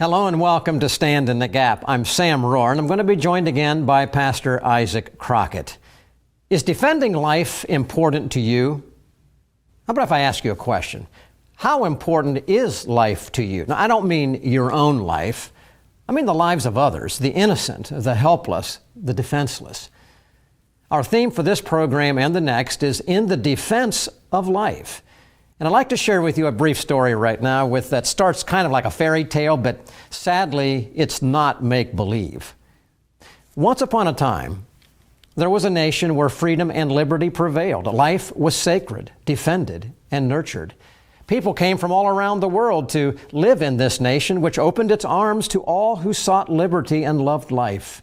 Hello and welcome to Stand in the Gap. I'm Sam Rohrer, and I'm going to be joined again by Pastor Isaac Crockett. Is defending life important to you? How about if I ask you a question? How important is life to you? Now, I don't mean your own life. I mean the lives of others, the innocent, the helpless, the defenseless. Our theme for this program and the next is in the defense of life. And I'd like to share with you a brief story right now that starts kind of like a fairy tale, but sadly, it's not make-believe. Once upon a time, there was a nation where freedom and liberty prevailed. Life was sacred, defended, and nurtured. People came from all around the world to live in this nation, which opened its arms to all who sought liberty and loved life.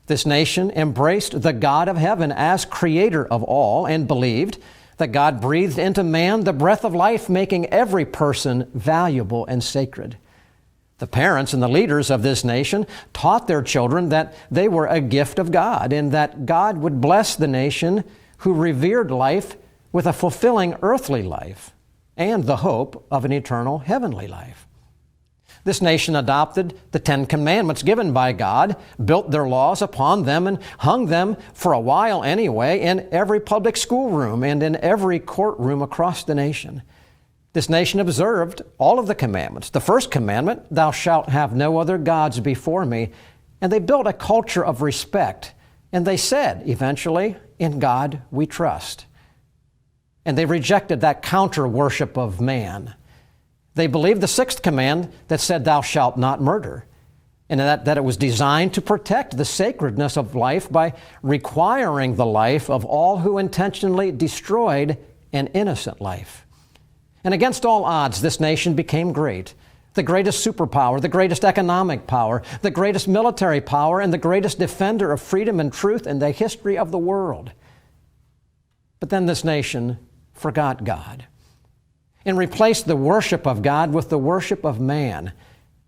This nation embraced the God of heaven as creator of all and believed that God breathed into man the breath of life, making every person valuable and sacred. The parents and the leaders of this nation taught their children that they were a gift of God and that God would bless the nation who revered life with a fulfilling earthly life and the hope of an eternal heavenly life. This nation adopted the 10 Commandments given by God, built their laws upon them, and hung them for a while anyway in every public schoolroom and in every courtroom across the nation. This nation observed all of the commandments. The first commandment, thou shalt have no other gods before me. And they built a culture of respect. And they said, eventually, in God we trust. And they rejected that counter worship of man. They believed the sixth command that said, thou shalt not murder, and that it was designed to protect the sacredness of life by requiring the life of all who intentionally destroyed an innocent life. And against all odds, this nation became great, the greatest superpower, the greatest economic power, the greatest military power, and the greatest defender of freedom and truth in the history of the world. But then this nation forgot God and replaced the worship of God with the worship of man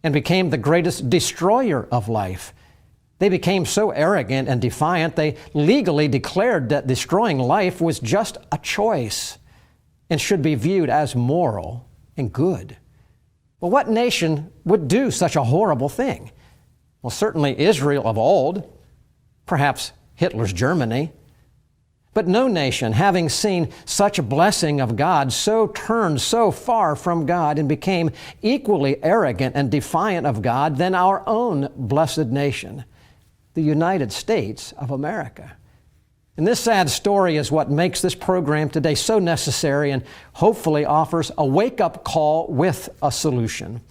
and became the greatest destroyer of life. They became so arrogant and defiant, they legally declared that destroying life was just a choice and should be viewed as moral and good. Well, what nation would do such a horrible thing? Well, certainly Israel of old, perhaps Hitler's Germany. But no nation, having seen such a blessing of God, so turned so far from God and became equally arrogant and defiant of God than our own blessed nation, the United States of America. And this sad story is what makes this program today so necessary and hopefully offers a wake-up call with a solution.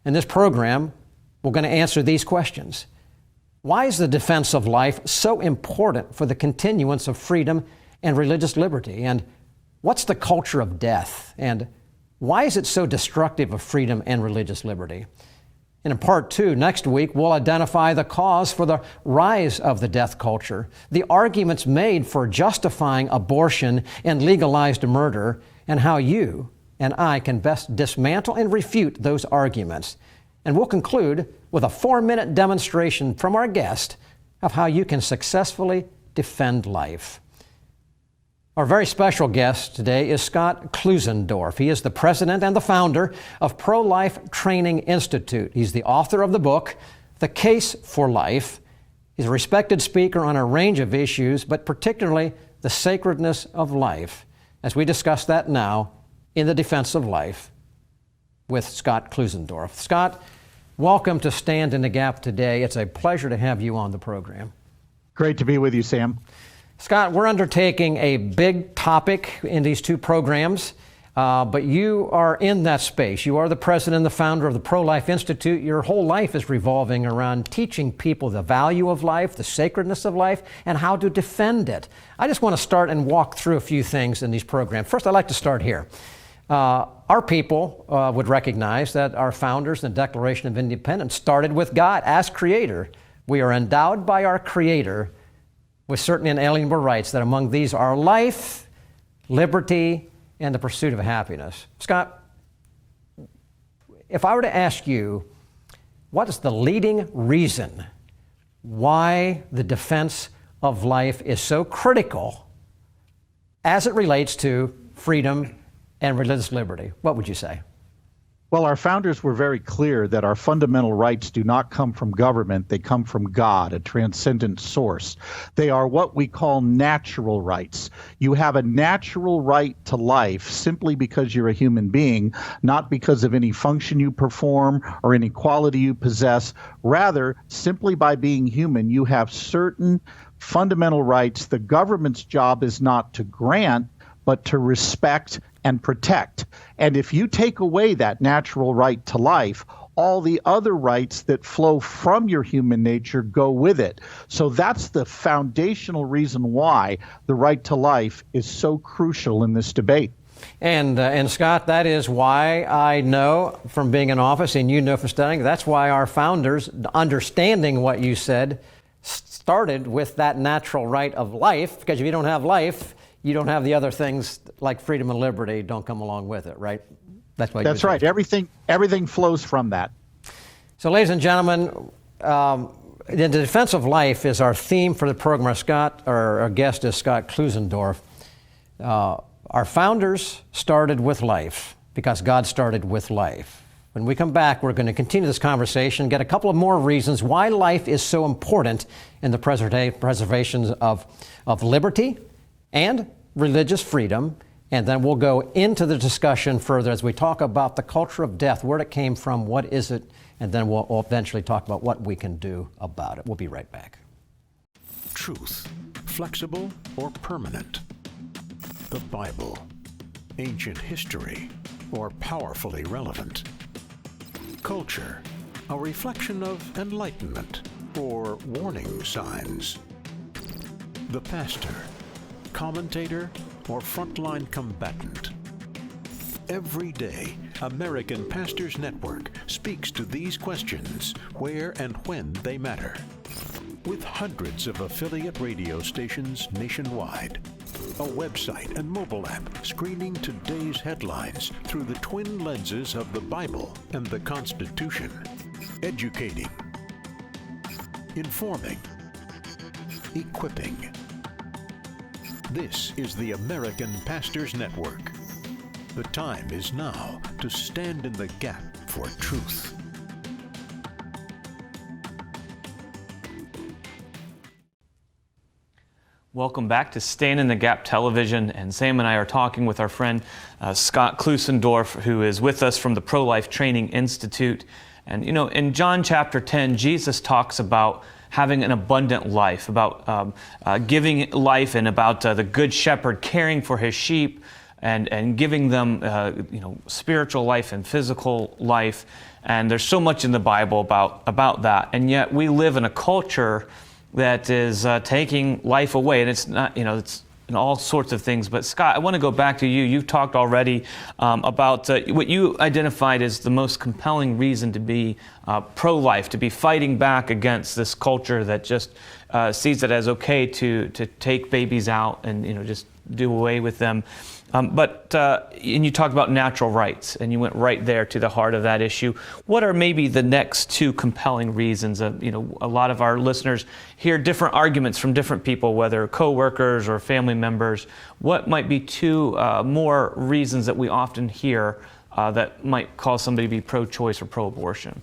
In this program, we're going to answer these questions. Why is the defense of life so important for the continuance of freedom and religious liberty? And what's the culture of death? And why is it so destructive of freedom and religious liberty? And in part 2, next week, we'll identify the cause for the rise of the death culture, the arguments made for justifying abortion and legalized murder, and how you and I can best dismantle and refute those arguments. And we'll conclude with a 4-minute demonstration from our guest of how you can successfully defend life. Our very special guest today is Scott Klusendorf. He is the president and the founder of Pro-Life Training Institute. He's the author of the book, The Case for Life. He's a respected speaker on a range of issues, but particularly the sacredness of life, as we discuss that now in the defense of life with Scott Klusendorf. Scott, welcome to Stand in the Gap today. It's a pleasure to have you on the program. Great to be with you, Sam. Scott, we're undertaking a big topic in these two programs, but you are in that space. You are the president and the founder of the Pro-Life Institute. Your whole life is revolving around teaching people the value of life, the sacredness of life, and how to defend it. I just want to start and walk through a few things in these programs. First, I'd like to start here. Our people would recognize that our founders in the Declaration of Independence started with God as creator. We are endowed by our creator with certain inalienable rights, that among these are life, liberty, and the pursuit of happiness. Scott, if I were to ask you, what is the leading reason why the defense of life is so critical as it relates to freedom and religious liberty, what would you say? Well, our founders were very clear that our fundamental rights do not come from government. They come from God, a transcendent source. They are what we call natural rights. You have a natural right to life simply because you're a human being, not because of any function you perform or any quality you possess. Rather, simply by being human, you have certain fundamental rights. The government's job is not to grant, but to respect and protect. And if you take away that natural right to life, all the other rights that flow from your human nature go with it. So that's the foundational reason why the right to life is so crucial in this debate. And Scott, that is why I know from being in office, and you know from studying, that's why our founders, understanding what you said, started with that natural right of life, because if you don't have life, you don't have the other things like freedom and liberty don't come along with it, right? That's right. Everything flows from that. So, ladies and gentlemen, the defense of life is our theme for the program. Our guest is Scott Klusendorf. Our founders started with life because God started with life. When we come back, we're going to continue this conversation, get a couple of more reasons why life is so important in the preservation of liberty and religious freedom. And then we'll go into the discussion further as we talk about the culture of death, where it came from, what is it, and then we'll eventually talk about what we can do about it. We'll be right back. Truth, flexible or permanent? The Bible, ancient history, or powerfully relevant? Culture, a reflection of enlightenment or warning signs? The pastor, commentator, or frontline combatant? Every day, American Pastors Network speaks to these questions where and when they matter. With hundreds of affiliate radio stations nationwide, a website and mobile app screening today's headlines through the twin lenses of the Bible and the Constitution, educating, informing, equipping. This is the American Pastors Network. The time is now to stand in the gap for truth. Welcome back to Stand in the Gap Television, and Sam and I are talking with our friend Scott Klusendorf, who is with us from the Pro-Life Training Institute. And you know, in John chapter 10, Jesus talks about having an abundant life, about giving life, and about the good shepherd caring for his sheep and giving them spiritual life and physical life. And there's so much in the Bible about that. And yet we live in a culture that is taking life away, and it's not, it's in all sorts of things. But Scott, I want to go back to you. You've talked already about what you identified as the most compelling reason to be pro-life, to be fighting back against this culture that just sees it as okay to take babies out and just do away with them. And you talked about natural rights, and you went right there to the heart of that issue. What are maybe the next two compelling reasons? A lot of our listeners hear different arguments from different people, whether co-workers or family members. What might be two more reasons that we often hear that might cause somebody to be pro-choice or pro-abortion?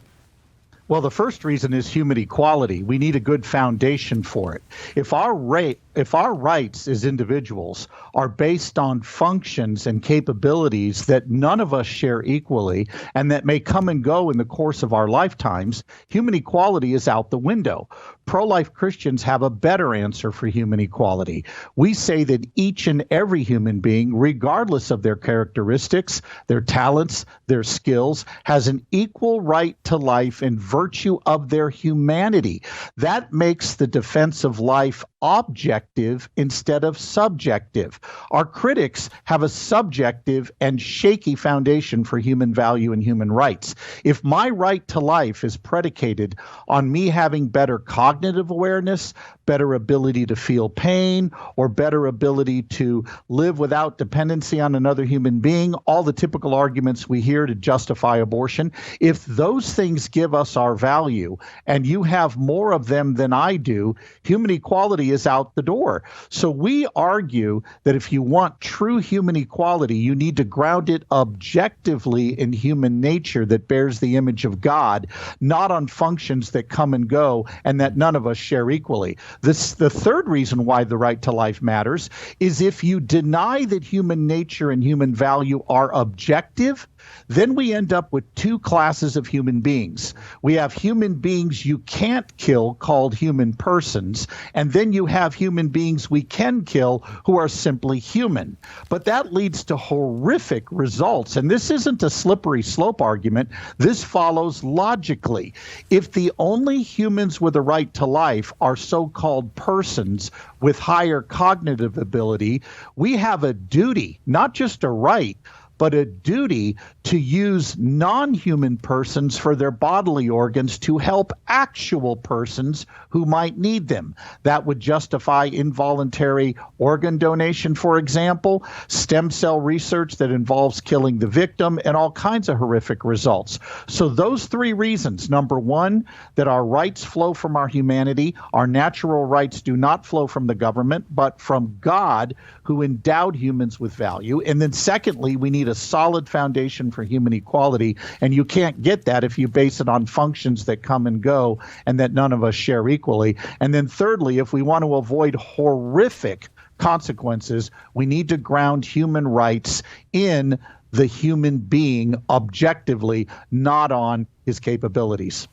Well, the first reason is human equality. We need a good foundation for it. If our rights as individuals are based on functions and capabilities that none of us share equally and that may come and go in the course of our lifetimes, human equality is out the window. Pro-life Christians have a better answer for human equality. We say that each and every human being, regardless of their characteristics, their talents, their skills, has an equal right to life in virtue of their humanity. That makes the defense of life objective instead of subjective. Our critics have a subjective and shaky foundation for human value and human rights. If my right to life is predicated on me having better cognitive awareness, better ability to feel pain, or better ability to live without dependency on another human being, all the typical arguments we hear to justify abortion, if those things give us our value and you have more of them than I do, human equality simply is out the door. So we argue that if you want true human equality, you need to ground it objectively in human nature that bears the image of God, not on functions that come and go and that none of us share equally. The third reason why the right to life matters is if you deny that human nature and human value are objective, then we end up with two classes of human beings. We have human beings you can't kill, called human persons, and then you have human beings we can kill who are simply human. But that leads to horrific results, and this isn't a slippery slope argument. This follows logically. If the only humans with a right to life are so-called persons with higher cognitive ability, we have a duty, not just a right, but a duty to use non-human persons for their bodily organs to help actual persons who might need them. That would justify involuntary organ donation, for example, stem cell research that involves killing the victim, and all kinds of horrific results. So those three reasons: number one, that our rights flow from our humanity. Our natural rights do not flow from the government, but from God, who endowed humans with value. And then secondly, we need a solid foundation for human equality, and you can't get that if you base it on functions that come and go and that none of us share equally. And then thirdly, if we want to avoid horrific consequences, we need to ground human rights in the human being objectively, not on his capabilities.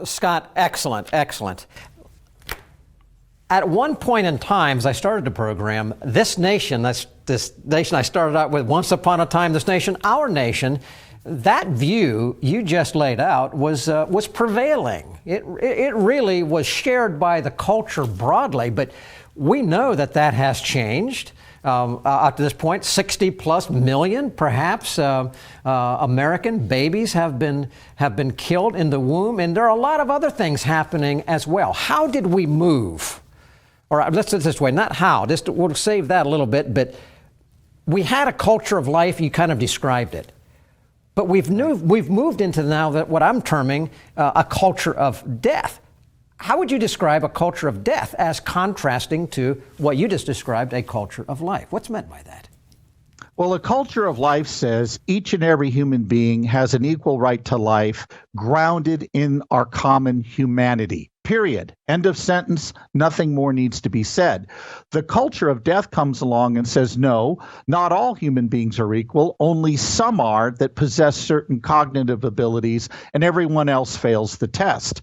Scott, excellent. At one point in time, as I started the program, this nation I started out with, once upon a time, this nation, our nation, that view you just laid out was prevailing. It really was shared by the culture broadly, but we know that has changed. Up to this point, 60 plus million, perhaps, American babies have been killed in the womb, and there are a lot of other things happening as well. How did we move? Or let's say it this way, not how, we'll save that a little bit, but we had a culture of life, you kind of described it. But we've moved into now that what I'm terming a culture of death. How would you describe a culture of death as contrasting to what you just described, a culture of life? What's meant by that? Well, a culture of life says each and every human being has an equal right to life grounded in our common humanity. Period. End of sentence. Nothing more needs to be said. The culture of death comes along and says, no, not all human beings are equal. Only some are that possess certain cognitive abilities, and everyone else fails the test.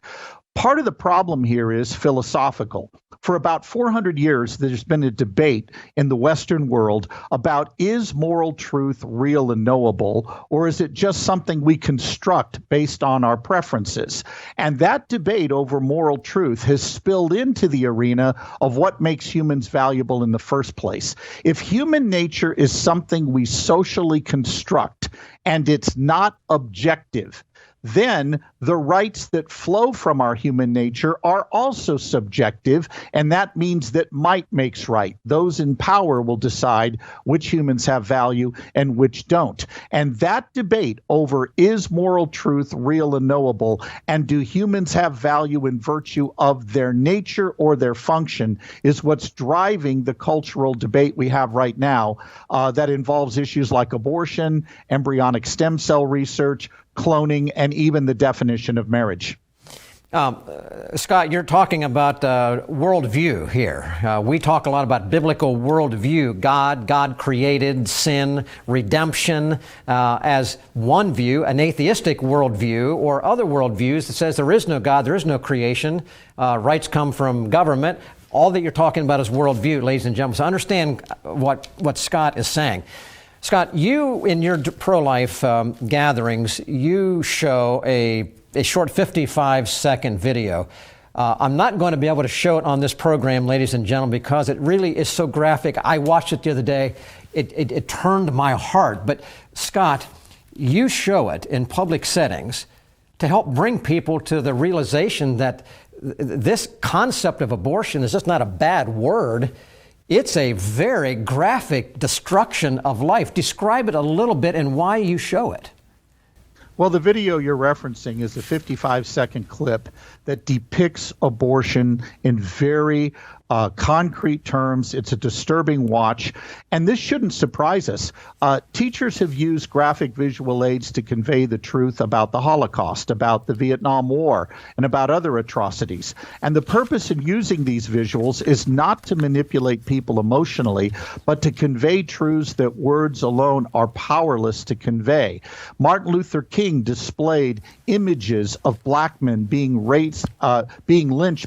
Part of the problem here is philosophical. For about 400 years, there's been a debate in the Western world about, is moral truth real and knowable, or is it just something we construct based on our preferences? And that debate over moral truth has spilled into the arena of what makes humans valuable in the first place. If human nature is something we socially construct and it's not objective, then the rights that flow from our human nature are also subjective, and that means that might makes right. Those in power will decide which humans have value and which don't. And that debate over, is moral truth real and knowable, and do humans have value in virtue of their nature or their function, is what's driving the cultural debate we have right now that involves issues like abortion, embryonic stem cell research, cloning, and even the definition of marriage. Scott, you're talking about worldview here. We talk a lot about biblical worldview, God created, sin, redemption as one view, an atheistic worldview, or other worldviews that says there is no God, there is no creation, rights come from government. All that you're talking about is worldview, ladies and gentlemen. So understand what Scott is saying. Scott, you, in your pro-life gatherings, you show a short 55-second video. I'm not going to be able to show it on this program, ladies and gentlemen, because it really is so graphic. I watched it the other day. It turned my heart. But Scott, you show it in public settings to help bring people to the realization that this concept of abortion is just not a bad word. It's a very graphic destruction of life. Describe it a little bit and why you show it. Well, the video you're referencing is a 55-second clip that depicts abortion in very concrete terms. It's a disturbing watch, and this shouldn't surprise us. Teachers have used graphic visual aids to convey the truth about the Holocaust, about the Vietnam War, and about other atrocities. And the purpose in using these visuals is not to manipulate people emotionally, but to convey truths that words alone are powerless to convey. Martin Luther King displayed images of black men being lynched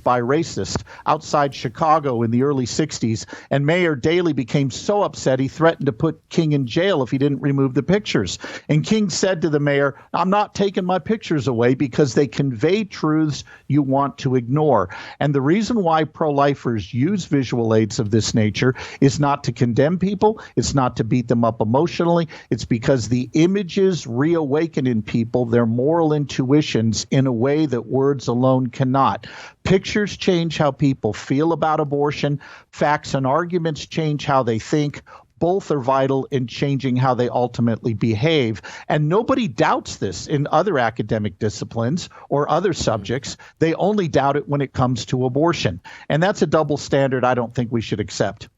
by racists outside Chicago in the early 60s, and Mayor Daley became so upset he threatened to put King in jail if he didn't remove the pictures. And King said to the mayor, "I'm not taking my pictures away because they convey truths you want to ignore." And the reason why pro-lifers use visual aids of this nature is not to condemn people, it's not to beat them up emotionally, it's because the images reawaken in people their moral intuitions in a way that words alone cannot. Pictures change how people feel about abortion. Facts and arguments change how they think. Both are vital in changing how they ultimately behave. And nobody doubts this in other academic disciplines or other subjects. They only doubt it when it comes to abortion. And that's a double standard I don't think we should accept.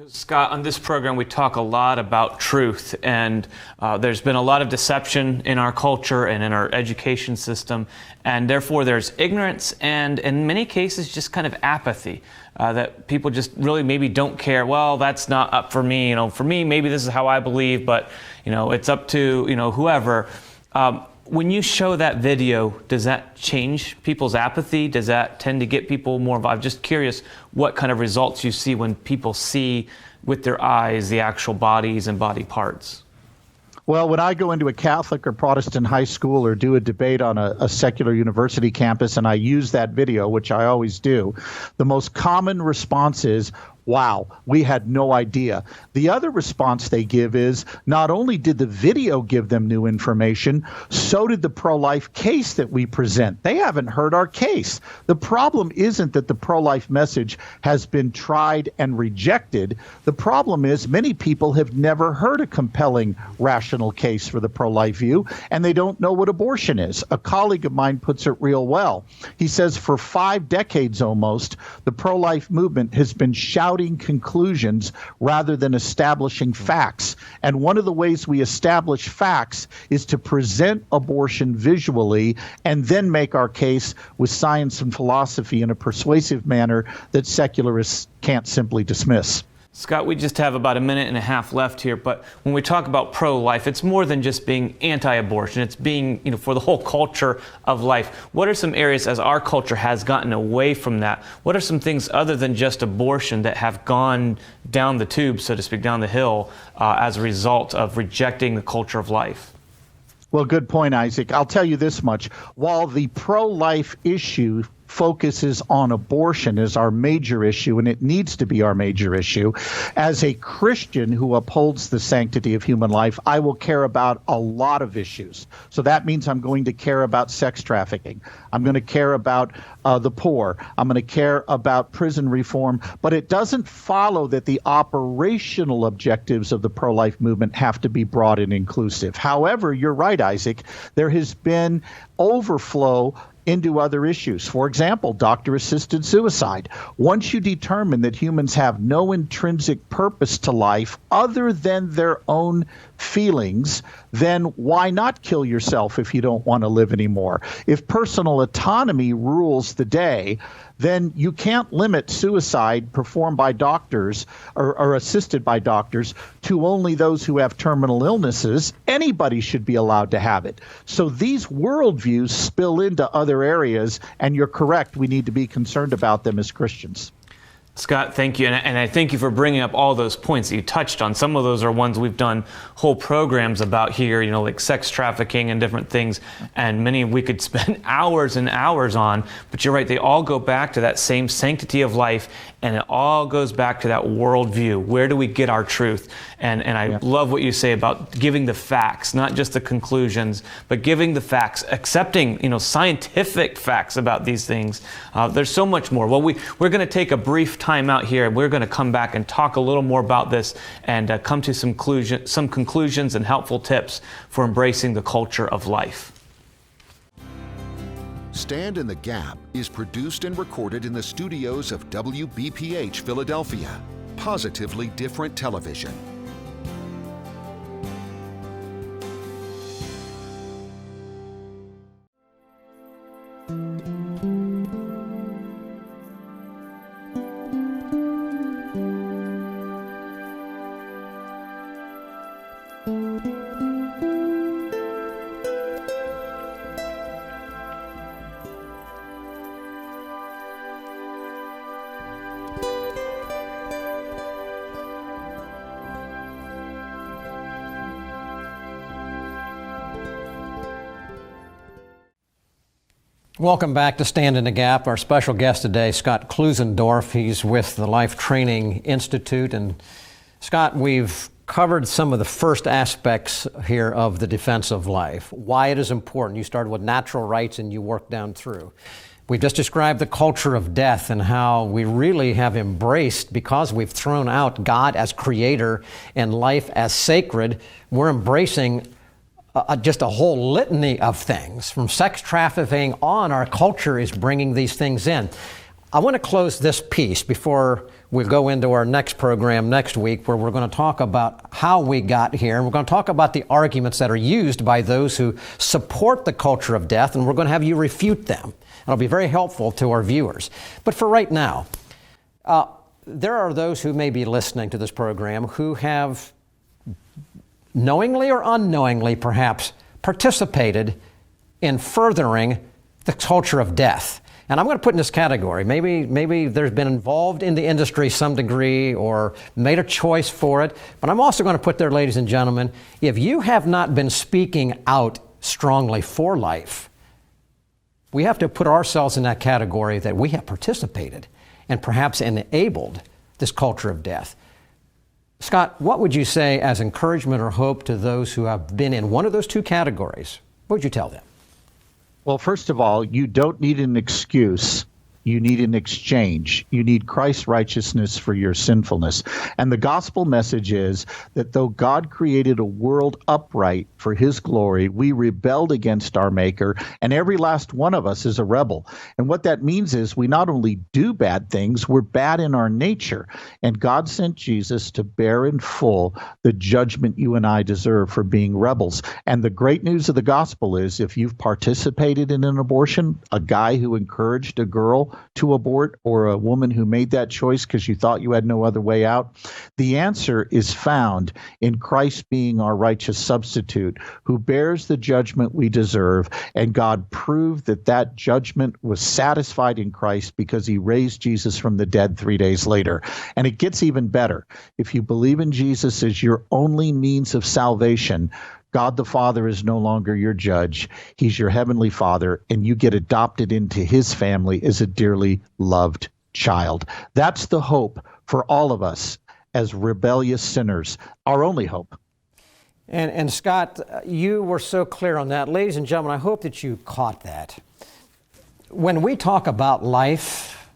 Scott, on this program, we talk a lot about truth, and there's been a lot of deception in our culture and in our education system, and therefore there's ignorance and, in many cases, just kind of apathy, that people just really maybe don't care. Well, that's not up for me. For me, maybe this is how I believe, but, it's up to, whoever. When you show that video, does that change people's apathy? Does that tend to get people more involved? I'm just curious what kind of results you see when people see with their eyes the actual bodies and body parts. Well, when I go into a Catholic or Protestant high school or do a debate on a secular university campus and I use that video, which I always do, the most common response is, "Wow, we had no idea." The other response they give is, not only did the video give them new information, so did the pro-life case that we present. They haven't heard our case. The problem isn't that the pro-life message has been tried and rejected. The problem is many people have never heard a compelling, rational case for the pro-life view, and they don't know what abortion is. A colleague of mine puts it real well. He says for 5 decades almost, the pro-life movement has been shouting conclusions rather than establishing facts. And one of the ways we establish facts is to present abortion visually and then make our case with science and philosophy in a persuasive manner that secularists can't simply dismiss. Scott, we just have about a minute and a half left here, but when we talk about pro-life, it's more than just being anti-abortion. It's being, for the whole culture of life. What are some areas, as our culture has gotten away from that, what are some things other than just abortion that have gone down the tube, so to speak, down the hill, as a result of rejecting the culture of life? Well, good point, Isaac. I'll tell you this much. While the pro-life issue focuses on abortion as our major issue, and it needs to be our major issue, as a Christian who upholds the sanctity of human life, I will care about a lot of issues. So that means I'm going to care about sex trafficking. I'm going to care about the poor. I'm going to care about prison reform. But it doesn't follow that the operational objectives of the pro-life movement have to be broad and inclusive. However, you're right, Isaac. There has been overflow into other issues. For example, doctor-assisted suicide. Once you determine that humans have no intrinsic purpose to life other than their own feelings, then why not kill yourself if you don't want to live anymore? If personal autonomy rules the day, then you can't limit suicide performed by doctors or assisted by doctors to only those who have terminal illnesses. Anybody should be allowed to have it. So these worldviews spill into other areas, and you're correct, we need to be concerned about them as Christians. Scott, thank you. And I thank you for bringing up all those points that you touched on. Some of those are ones we've done whole programs about here, like sex trafficking and different things. And many we could spend hours and hours on. But you're right, they all go back to that same sanctity of life. And it all goes back to that worldview. Where do we get our truth? And I love what you say about giving the facts, not just the conclusions, but giving the facts, accepting, scientific facts about these things. There's so much more. Well, we're going to take a brief time out here. We're going to come back and talk a little more about this and come to some conclusions and helpful tips for embracing the culture of life. Stand in the Gap is produced and recorded in the studios of WBPH Philadelphia, positively different television. Welcome back to Stand in the Gap. Our special guest today, Scott Klusendorf. He's with the Life Training Institute. And Scott, we've covered some of the first aspects here of the defense of life, why it is important. You started with natural rights and you worked down through. We just described the culture of death and how we really have embraced, because we've thrown out God as creator and life as sacred, we're embracing just a whole litany of things. From sex trafficking on, our culture is bringing these things in. I want to close this piece before we go into our next program next week, where we're going to talk about how we got here. And we're going to talk about the arguments that are used by those who support the culture of death, and we're going to have you refute them. It'll be very helpful to our viewers. But for right now, there are those who may be listening to this program who have knowingly or unknowingly perhaps participated in furthering the culture of death. And I'm going to put in this category. Maybe there's been involved in the industry some degree or made a choice for it. But I'm also going to put there, ladies and gentlemen, if you have not been speaking out strongly for life, we have to put ourselves in that category that we have participated and perhaps enabled this culture of death. Scott, what would you say as encouragement or hope to those who have been in one of those two categories? What would you tell them? Well, first of all, you don't need an excuse. You need an exchange. You need Christ's righteousness for your sinfulness. And the gospel message is that though God created a world upright for his glory, we rebelled against our Maker, and every last one of us is a rebel. And what that means is we not only do bad things, we're bad in our nature. And God sent Jesus to bear in full the judgment you and I deserve for being rebels. And the great news of the gospel is if you've participated in an abortion, a guy who encouraged a girl to abort, or a woman who made that choice because you thought you had no other way out, the answer is found in Christ being our righteous substitute who bears the judgment we deserve. And God proved that that judgment was satisfied in Christ because he raised Jesus from the dead 3 days later. And it gets even better. If you believe in Jesus as your only means of salvation, God the Father is no longer your judge. He's your heavenly Father, and you get adopted into his family as a dearly loved child. That's the hope for all of us as rebellious sinners, our only hope. And Scott, you were so clear on that. Ladies and gentlemen, I hope that you caught that. When we talk about life,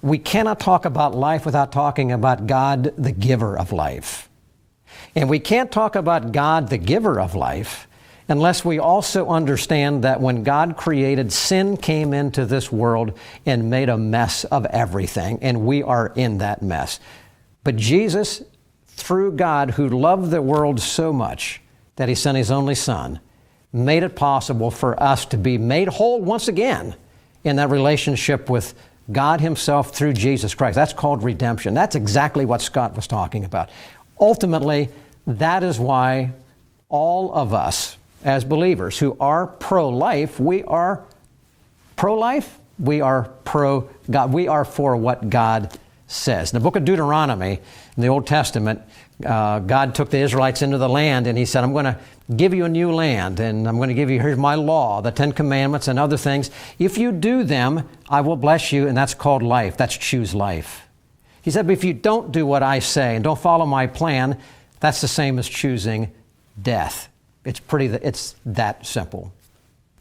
we cannot talk about life without talking about God, the giver of life. And we can't talk about God, the giver of life, unless we also understand that when God created, sin came into this world and made a mess of everything, and we are in that mess. But Jesus, through God, who loved the world so much that he sent his only Son, made it possible for us to be made whole once again in that relationship with God himself through Jesus Christ. That's called redemption. That's exactly what Scott was talking about. Ultimately, that is why all of us as believers who are pro-life, we are pro-life, we are pro-God, we are for what God says. In the book of Deuteronomy, in the Old Testament, God took the Israelites into the land and he said, I'm going to give you a new land and I'm going to give you, here's my law, the 10 Commandments and other things. If you do them, I will bless you, and that's called life. That's choose life. He said, but if you don't do what I say and don't follow my plan, that's the same as choosing death. It's that simple.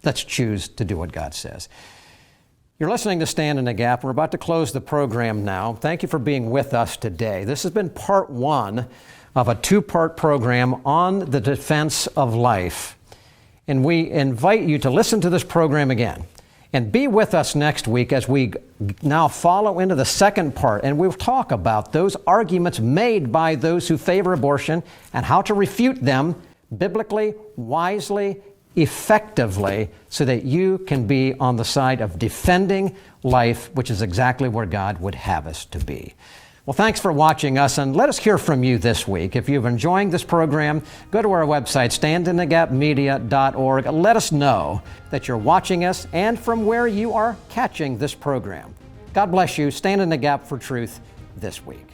Let's choose to do what God says. You're listening to Stand in the Gap. We're about to close the program now. Thank you for being with us today. This has been part one of a two-part program on the defense of life. And we invite you to listen to this program again And be with us next week as we now follow into the second part, and we'll talk about those arguments made by those who favor abortion and how to refute them biblically, wisely, effectively, so that you can be on the side of defending life, which is exactly where God would have us to be. Well, thanks for watching us, and let us hear from you this week. If you're enjoying this program, go to our website, standinthegapmedia.org. Let us know that you're watching us and from where you are catching this program. God bless you. Stand in the gap for truth this week.